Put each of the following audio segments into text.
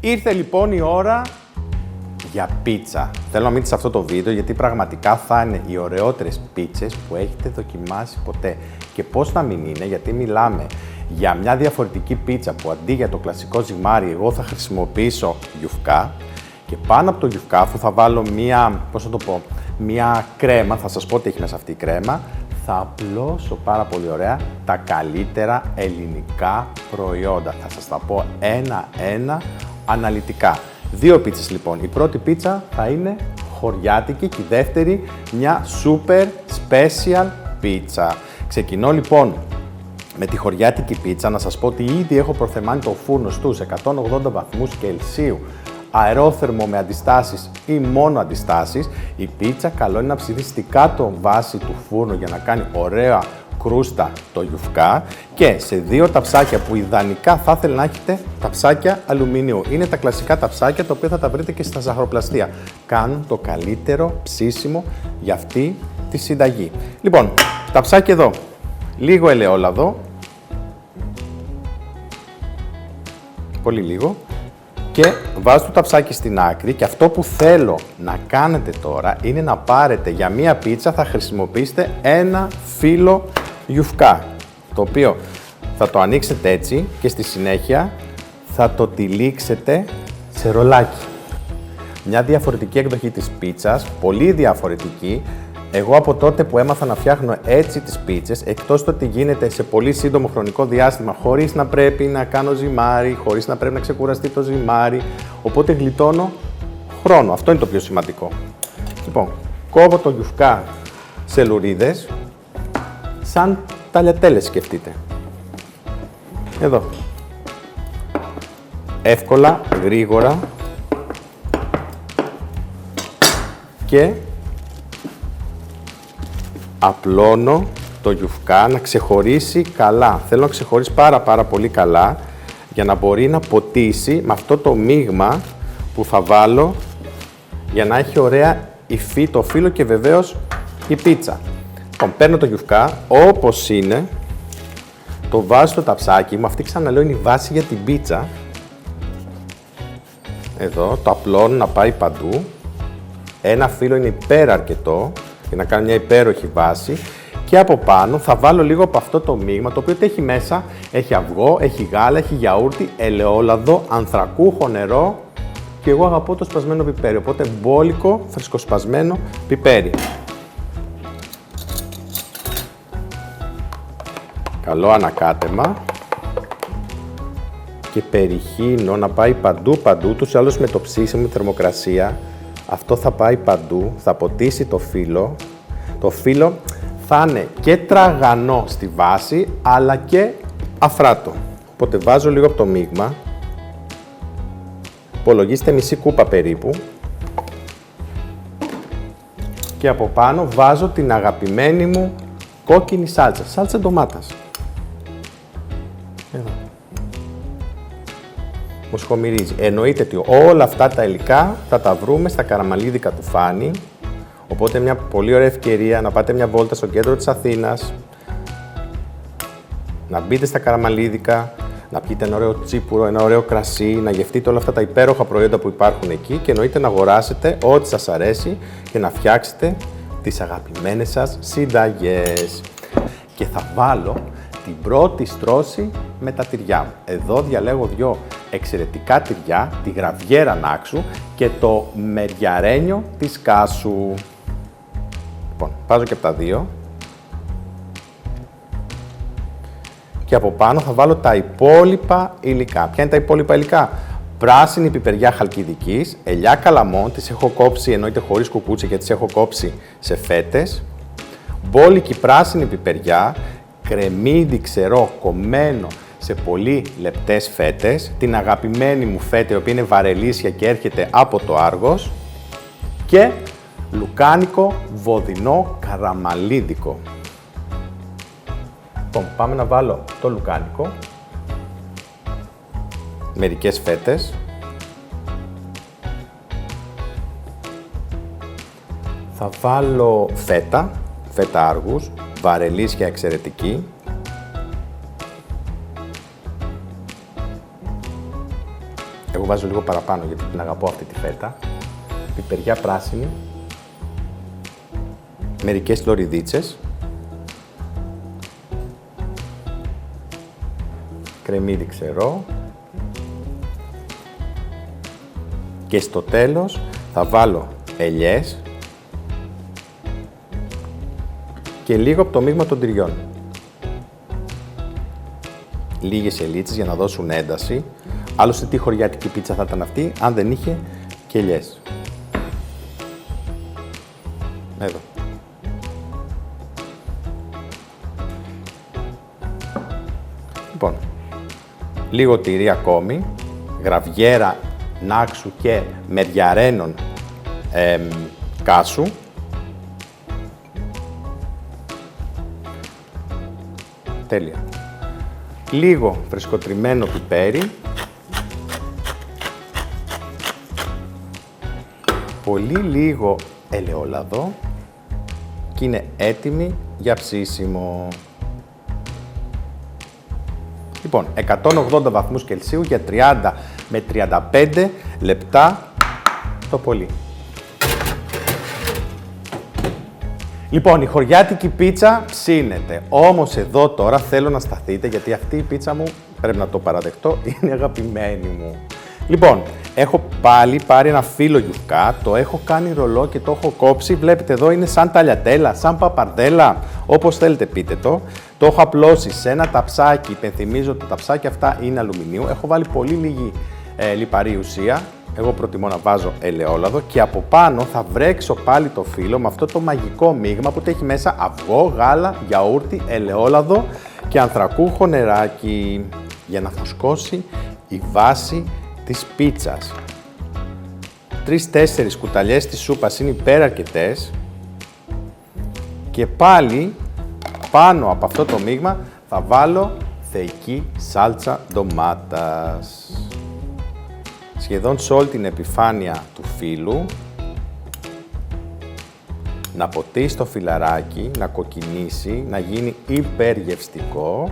Ήρθε λοιπόν η ώρα για πίτσα. Θέλω να μείνετε σε αυτό το βίντεο γιατί πραγματικά θα είναι οι ωραιότερες πίτσες που έχετε δοκιμάσει ποτέ. Και πώς να μην είναι, γιατί μιλάμε για μια διαφορετική πίτσα που αντί για το κλασικό ζυμάρι εγώ θα χρησιμοποιήσω γιουφκά και πάνω από το γιουφκά αφού θα βάλω μια κρέμα, θα σας πω τι έχει μέσα αυτή η κρέμα, θα απλώσω πάρα πολύ ωραία τα καλύτερα ελληνικά προϊόντα. Θα σας τα πω ένα-ένα αναλυτικά. Δύο πίτσες λοιπόν. Η πρώτη πίτσα θα είναι χωριάτικη και η δεύτερη μια super special πίτσα. Ξεκινώ λοιπόν με τη χωριάτικη πίτσα. Να σας πω ότι ήδη έχω προθεμάνει το φούρνο στους 180 βαθμούς Κελσίου, αερόθερμο με αντιστάσεις ή μόνο αντιστάσεις. Η πίτσα καλό είναι να ψηθεί στη κάτω βάση του φούρνου για να κάνει ωραία κρούστα το γιουφκά και σε δύο ταψάκια που ιδανικά θα ήθελα να έχετε ταψάκια αλουμινίου. Είναι τα κλασικά ταψάκια τα οποία θα τα βρείτε και στα ζαχαροπλαστεία. Κάνουν το καλύτερο ψήσιμο για αυτή τη συνταγή. Λοιπόν, ταψάκι εδώ, λίγο ελαιόλαδο, πολύ λίγο. Και βάζω το ταψάκι στην άκρη και αυτό που θέλω να κάνετε τώρα είναι να πάρετε για μία πίτσα θα χρησιμοποιήσετε ένα φύλλο γιουφκά, το οποίο θα το ανοίξετε έτσι και στη συνέχεια θα το τυλίξετε σε ρολάκι. Μια διαφορετική εκδοχή της πίτσας, πολύ διαφορετική. Εγώ από τότε που έμαθα να φτιάχνω έτσι τις πίτσες, εκτός το ότι γίνεται σε πολύ σύντομο χρονικό διάστημα, χωρίς να πρέπει να κάνω ζυμάρι, χωρίς να πρέπει να ξεκουραστεί το ζυμάρι, οπότε γλιτώνω χρόνο. Αυτό είναι το πιο σημαντικό. Λοιπόν, κόβω το γιουφκά σε λουρίδες, σαν ταλιατέλες σκεφτείτε. Εδώ. Εύκολα, γρήγορα και απλώνω το γιουφκά να ξεχωρίσει καλά. Θέλω να ξεχωρίσει πάρα πολύ καλά για να μπορεί να ποτίσει με αυτό το μείγμα που θα βάλω για να έχει ωραία υφή το φύλλο και βεβαίως η πίτσα. Λοιπόν, παίρνω το γιουφκά όπως είναι, το βάζω στο ταψάκι μου, αυτή ξαναλέω είναι η βάση για την πίτσα. Εδώ, το απλώνω να πάει παντού. Ένα φύλλο είναι υπεραρκετό για να κάνω μια υπέροχη βάση και από πάνω θα βάλω λίγο από αυτό το μείγμα το οποίο έχει μέσα, έχει αυγό, έχει γάλα, έχει γιαούρτι, ελαιόλαδο, ανθρακούχο νερό και εγώ αγαπώ το σπασμένο πιπέρι, οπότε μπόλικο φρεσκοσπασμένο πιπέρι. Καλό ανακάτεμα και περιχύνω να πάει παντού, τους άλλους με το ψήσιμο, τη θερμοκρασία. Αυτό θα πάει παντού, θα ποτίσει το φύλλο. Το φύλλο θα είναι και τραγανό στη βάση, αλλά και αφράτο. Οπότε βάζω λίγο από το μείγμα. Υπολογίστε μισή κούπα περίπου. Και από πάνω βάζω την αγαπημένη μου κόκκινη σάλτσα, σάλτσα ντομάτας. Εδώ. Μου σχομυρίζει. Εννοείται ότι όλα αυτά τα υλικά θα τα βρούμε στα καραμαλίδικα του Φάνη. Οπότε μια πολύ ωραία ευκαιρία να πάτε μια βόλτα στο κέντρο της Αθήνας, να μπείτε στα καραμαλίδικα, να πιείτε ένα ωραίο τσίπουρο, ένα ωραίο κρασί, να γευτείτε όλα αυτά τα υπέροχα προϊόντα που υπάρχουν εκεί και εννοείται να αγοράσετε ό,τι σας αρέσει και να φτιάξετε τις αγαπημένες σας συνταγές. Και θα βάλω την πρώτη στρώση με τα τυριά μου. Εδώ διαλέγω δύο εξαιρετικά τυριά, τη γραβιέρα Νάξου και το μεριαρένιο της Κάσου. Λοιπόν, βάζω και από τα δύο. Και από πάνω θα βάλω τα υπόλοιπα υλικά. Ποια είναι τα υπόλοιπα υλικά? Πράσινη πιπεριά χαλκιδικής, ελιά καλαμών, τις έχω κόψει, εννοείται χωρίς κουκούτσι και τις έχω κόψει σε φέτες. Μπόλικη πράσινη πιπεριά, κρεμμύδι ξερό κομμένο σε πολύ λεπτές φέτες, την αγαπημένη μου φέτα η οποία είναι βαρελίσια και έρχεται από το Άργος και λουκάνικο βοδινό καραμαλίδικο. Λοιπόν, πάμε να βάλω το λουκάνικο, μερικές φέτες, θα βάλω φέτα Άργους, βαρελίσια εξαιρετική, βάζω λίγο παραπάνω γιατί την αγαπώ αυτή τη φέτα. Πιπεριά πράσινη. Μερικές λωριδίτσες. Κρεμμύδι ξερό. Και στο τέλος θα βάλω ελιές και λίγο από το μείγμα των τυριών. Λίγες ελίτσες για να δώσουν ένταση. Άλλωστε τι χωριάτικη πίτσα θα ήταν αυτή αν δεν είχε και ελιές. Εδώ. Λοιπόν, λίγο τυρί ακόμη, γραβιέρα νάξου και μεριαρένων κάσου. Τέλεια. Λίγο φρεσκοτριμμένο πιπέρι. Πολύ λίγο ελαιόλαδο και είναι έτοιμη για ψήσιμο. Λοιπόν, 180 βαθμούς Κελσίου για 30 με 35 λεπτά το πολύ. Λοιπόν, η χωριάτικη πίτσα ψήνεται. Όμως εδώ τώρα θέλω να σταθείτε γιατί αυτή η πίτσα μου, πρέπει να το παραδεχτώ, είναι αγαπημένη μου. Λοιπόν, έχω πάλι πάρει ένα φύλλο γιουφκά, το έχω κάνει ρολό και το έχω κόψει. Βλέπετε εδώ είναι σαν ταλιατέλα, σαν παπαρδέλα, όπως θέλετε πείτε το. Το έχω απλώσει σε ένα ταψάκι, υπενθυμίζω ότι τα ταψάκια αυτά είναι αλουμινίου. Έχω βάλει πολύ λίγη λιπαρή ουσία. Εγώ προτιμώ να βάζω ελαιόλαδο και από πάνω θα βρέξω πάλι το φύλλο με αυτό το μαγικό μείγμα που έχει μέσα αυγό, γάλα, γιαούρτι, ελαιόλαδο και ανθρακούχο νεράκι για να φουσκώσει η βάση της πίτσας. 3-4 κουταλιές της σούπας είναι υπεραρκετές και πάλι πάνω από αυτό το μείγμα θα βάλω θεϊκή σάλτσα ντομάτας. Σχεδόν σε όλη την επιφάνεια του φύλλου, να ποτίσει το φυλαράκι, να κοκκινήσει, να γίνει υπεργευστικό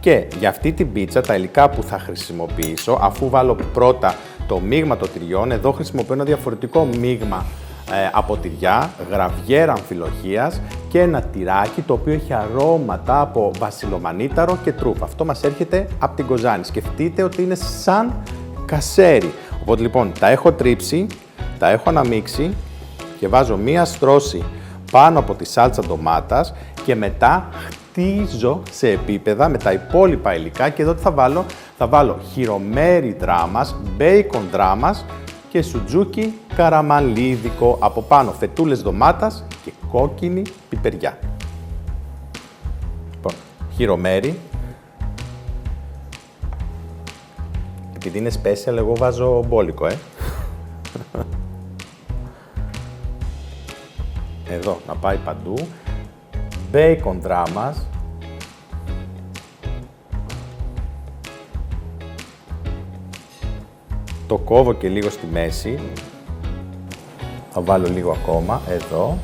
και για αυτή την πίτσα τα υλικά που θα χρησιμοποιήσω, αφού βάλω πρώτα το μείγμα των τυριών, εδώ χρησιμοποιώ ένα διαφορετικό μείγμα από τυριά, γραβιέρα αμφιλοχείας και ένα τυράκι το οποίο έχει αρώματα από βασιλομανίταρο και τρούφα. Αυτό μας έρχεται από την Κοζάνη. Σκεφτείτε ότι είναι σαν κασέρι. Οπότε λοιπόν τα έχω τρίψει, τα έχω αναμίξει και βάζω μία στρώση πάνω από τη σάλτσα ντομάτας και μετά χτίζω σε επίπεδα με τα υπόλοιπα υλικά και εδώ τι θα βάλω. Θα βάλω χυρωμέρι δράμας, μπέικον δράμας και σουτζούκι καραμανλίδικο από πάνω, φετούλες ντομάτας και κόκκινη πιπεριά. Λοιπόν, χυρωμέρι. Επειδή είναι special, εγώ βάζω μπόλικο, Εδώ, να πάει παντού. Μπέικον δράμας. Το κόβω και λίγο στη μέση. Θα βάλω λίγο ακόμα, εδώ.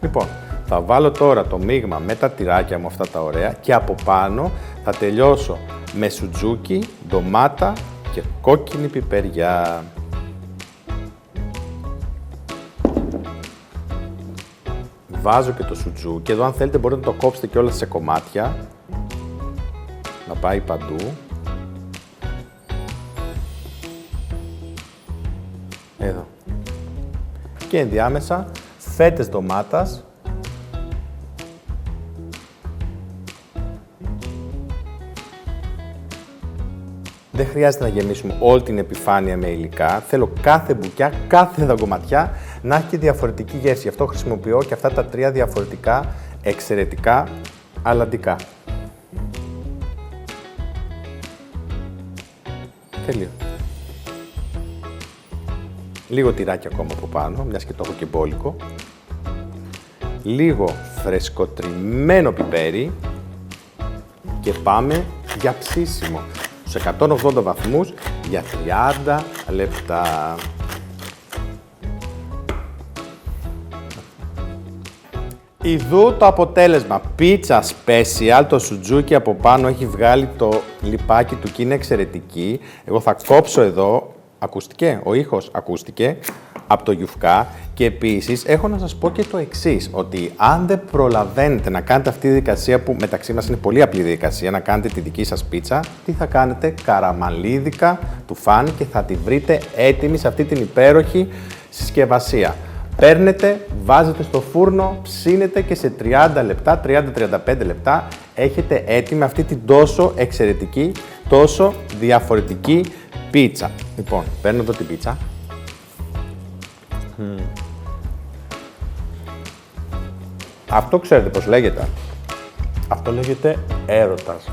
Λοιπόν, θα βάλω τώρα το μείγμα με τα τυράκια μου αυτά τα ωραία και από πάνω θα τελειώσω με σουτζούκι, ντομάτα και κόκκινη πιπεριά. Βάζω και το σουτζούκι, εδώ αν θέλετε μπορείτε να το κόψετε και όλα σε κομμάτια. Να πάει παντού. Εδώ. Και ενδιάμεσα φέτες ντομάτας. Δεν χρειάζεται να γεμίσουμε όλη την επιφάνεια με υλικά. Θέλω κάθε μπουκιά, κάθε δαγκωματιά να έχει διαφορετική γεύση. Γι' αυτό χρησιμοποιώ και αυτά τα 3 διαφορετικά εξαιρετικά αλαντικά. Τέλειο. Λίγο τυράκι ακόμα από πάνω, μιας και το έχω και μπόλικο. Λίγο φρεσκοτριμμένο πιπέρι και πάμε για ψήσιμο. Σε 180 βαθμούς για 30 λεπτά. Ιδού το αποτέλεσμα. Πίτσα special, το σουτζούκι από πάνω έχει βγάλει το λιπάκι του και είναι εξαιρετική. Εγώ θα κόψω εδώ, ακούστηκε, ο ήχος ακούστηκε, από το γιουφκά. Και επίσης έχω να σας πω και το εξής, ότι αν δεν προλαβαίνετε να κάνετε αυτή τη διαδικασία που μεταξύ μας είναι πολύ απλή διαδικασία, να κάνετε τη δική σας πίτσα, τι θα κάνετε? Καραμαλίδικα του φαν και θα τη βρείτε έτοιμη σε αυτή την υπέροχη συσκευασία. Παίρνετε, βάζετε στο φούρνο, ψήνετε και σε 30 λεπτά, 30-35 λεπτά έχετε έτοιμη αυτή την τόσο εξαιρετική, τόσο διαφορετική πίτσα. Λοιπόν, παίρνω εδώ την πίτσα. Αυτό ξέρετε πώς λέγεται? Αυτό λέγεται έρωτας.